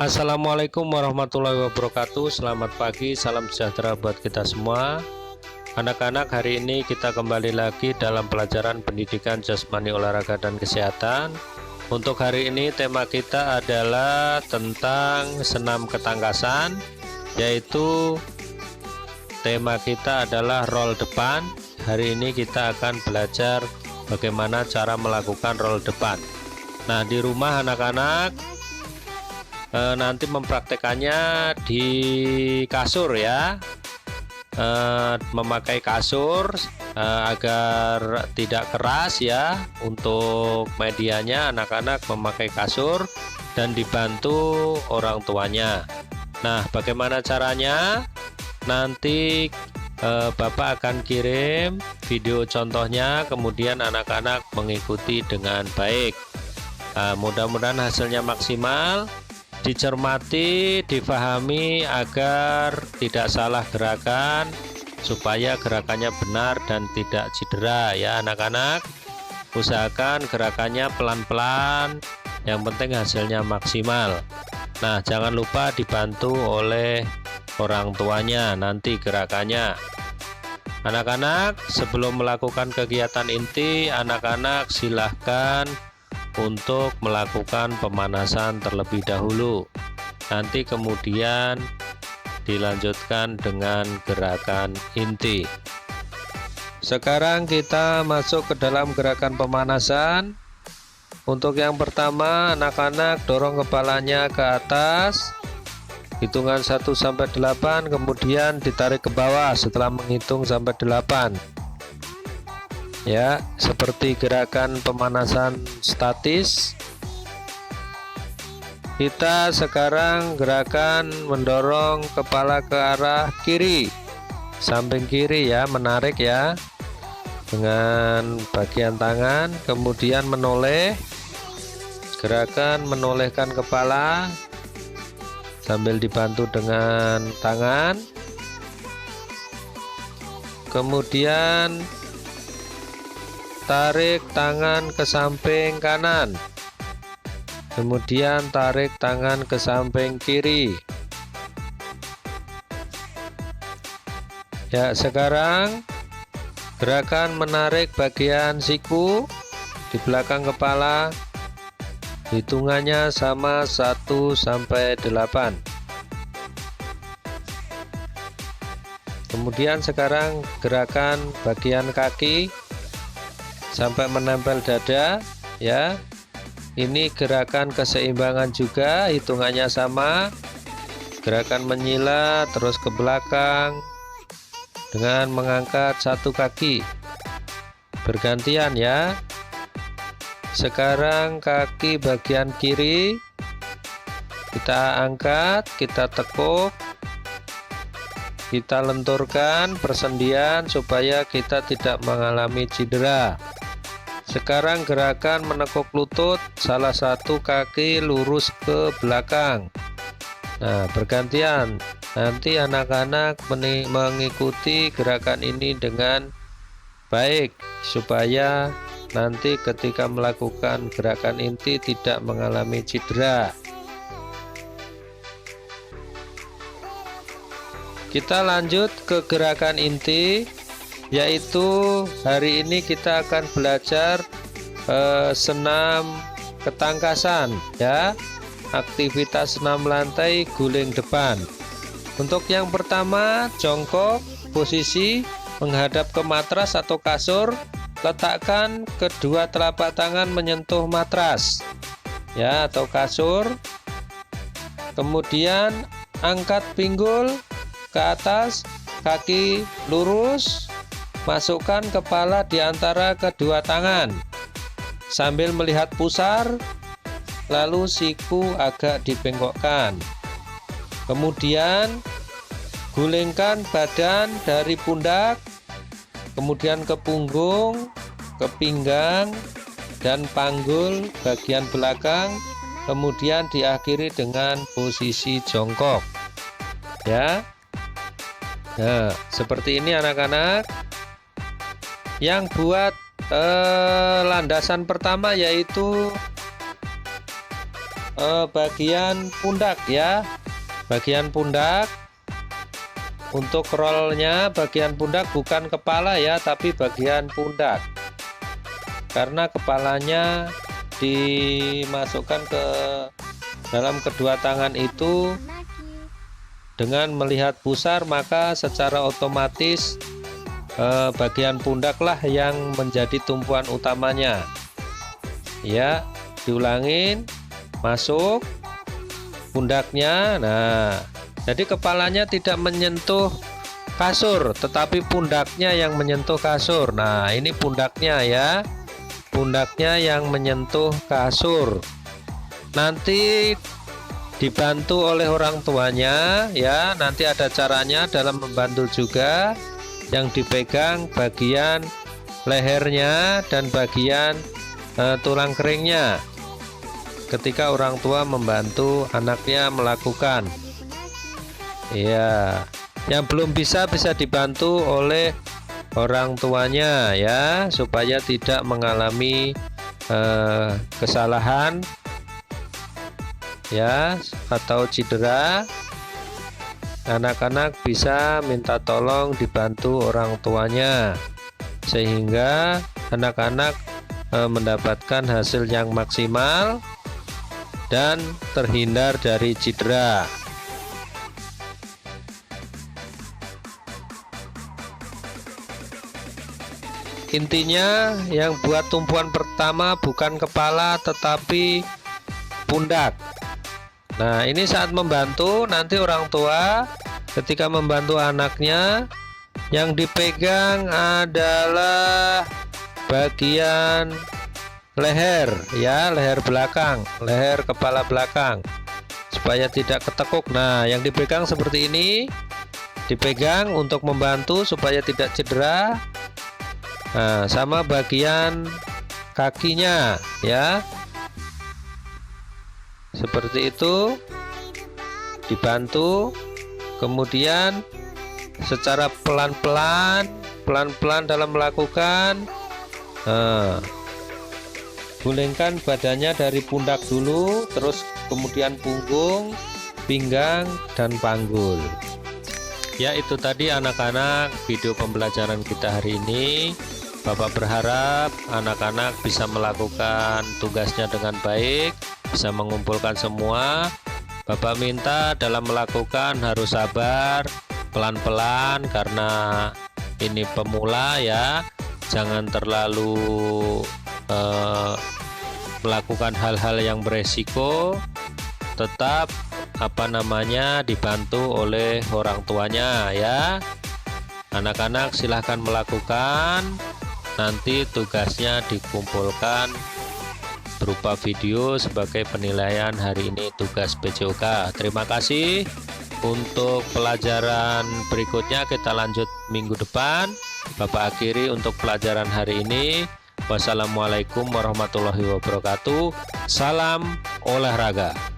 Assalamualaikum warahmatullahi wabarakatuh. Selamat pagi, salam sejahtera buat kita semua. Anak-anak, hari ini kita kembali lagi dalam pelajaran pendidikan jasmani, olahraga, dan kesehatan. Untuk hari ini tema kita adalah tentang senam ketangkasan, yaitu tema kita adalah roll depan. Hari ini kita akan belajar bagaimana cara melakukan roll depan. Nah, di rumah anak-anak nanti mempraktekannya di kasur ya, memakai kasur agar tidak keras ya. Untuk medianya anak-anak memakai kasur dan dibantu orang tuanya. Nah, bagaimana caranya? Nanti Bapak akan kirim video contohnya, kemudian anak-anak mengikuti dengan baik. Mudah-mudahan hasilnya maksimal. Dicermati, difahami agar tidak salah gerakan, supaya gerakannya benar dan tidak cedera ya anak-anak. Usahakan gerakannya pelan-pelan, yang penting hasilnya maksimal. Nah, jangan lupa dibantu oleh orang tuanya nanti gerakannya. Anak-anak, sebelum melakukan kegiatan inti, anak-anak silahkan untuk melakukan pemanasan terlebih dahulu. Nanti kemudian dilanjutkan dengan gerakan inti. Sekarang kita masuk ke dalam gerakan pemanasan. Untuk yang pertama, anak-anak dorong kepalanya ke atas, hitungan 1-8, kemudian ditarik ke bawah setelah menghitung sampai 8 ya, seperti gerakan pemanasan statis. Kita sekarang gerakan mendorong kepala ke arah kiri, samping kiri ya, menarik ya dengan bagian tangan, kemudian menoleh, gerakan menolehkan kepala sambil dibantu dengan tangan, kemudian tarik tangan ke samping kanan, kemudian tarik tangan ke samping kiri ya. Sekarang gerakan menarik bagian siku di belakang kepala, hitungannya sama 1-8. Kemudian sekarang gerakan bagian kaki sampai menempel dada ya. Ini gerakan keseimbangan juga, hitungannya sama. Gerakan menyila terus ke belakang dengan mengangkat satu kaki bergantian ya. Sekarang kaki bagian kiri kita angkat, kita tekuk, kita lenturkan persendian supaya kita tidak mengalami cedera. Sekarang gerakan menekuk lutut, salah satu kaki lurus ke belakang. Nah, bergantian. Nanti anak-anak mengikuti gerakan ini dengan baik, supaya nanti ketika melakukan gerakan inti tidak mengalami cedera. Kita lanjut ke gerakan inti, yaitu hari ini kita akan belajar senam ketangkasan ya, aktivitas senam lantai guling depan. Untuk yang pertama, jongkok, posisi menghadap ke matras atau kasur, letakkan kedua telapak tangan menyentuh matras ya atau kasur, kemudian angkat pinggul ke atas, kaki lurus, masukkan kepala di antara kedua tangan sambil melihat pusar, lalu siku agak dibengkokkan. Kemudian gulingkan badan dari pundak, kemudian ke punggung, ke pinggang, dan panggul bagian belakang, kemudian diakhiri dengan posisi jongkok ya. Nah, seperti ini anak-anak. Yang buat landasan pertama yaitu bagian pundak ya, bagian pundak. Untuk rollnya bagian pundak, bukan kepala ya, tapi bagian pundak, karena kepalanya dimasukkan ke dalam kedua tangan itu dengan melihat pusar, maka secara otomatis bagian pundaklah yang menjadi tumpuan utamanya ya. Diulangin, masuk pundaknya. Nah, jadi kepalanya tidak menyentuh kasur, tetapi pundaknya yang menyentuh kasur. Nah, ini pundaknya ya, pundaknya yang menyentuh kasur. Nanti dibantu oleh orang tuanya ya, nanti ada caranya dalam membantu juga. Yang dipegang bagian lehernya dan bagian tulang keringnya ketika orang tua membantu anaknya melakukan. Ya, yang belum bisa dibantu oleh orang tuanya ya, supaya tidak mengalami kesalahan ya atau cedera. Anak-anak bisa minta tolong dibantu orang tuanya sehingga anak-anak mendapatkan hasil yang maksimal dan terhindar dari cedera. Intinya yang buat tumpuan pertama bukan kepala tetapi pundak. Nah, ini saat membantu, nanti orang tua ketika membantu anaknya yang dipegang adalah bagian leher ya, leher belakang, leher kepala belakang, supaya tidak ketekuk. Nah, yang dipegang seperti ini, dipegang untuk membantu supaya tidak cedera. Nah, sama bagian kakinya ya, seperti itu, dibantu. Kemudian secara pelan-pelan dalam melakukan, gulingkan badannya dari pundak dulu, terus kemudian punggung, pinggang, dan panggul. Ya, itu tadi anak-anak video pembelajaran kita hari ini. Bapak berharap anak-anak bisa melakukan tugasnya dengan baik, bisa mengumpulkan semua. Bapak minta dalam melakukan harus sabar, pelan-pelan, karena ini pemula ya. Jangan terlalu melakukan hal-hal yang beresiko. Tetap dibantu oleh orang tuanya ya. Anak-anak silahkan melakukan, nanti tugasnya dikumpulkan berupa video sebagai penilaian hari ini tugas PJOK. Terima kasih. Untuk pelajaran berikutnya kita lanjut minggu depan. Bapak akhiri untuk pelajaran hari ini. Wassalamualaikum warahmatullahi wabarakatuh. Salam olahraga.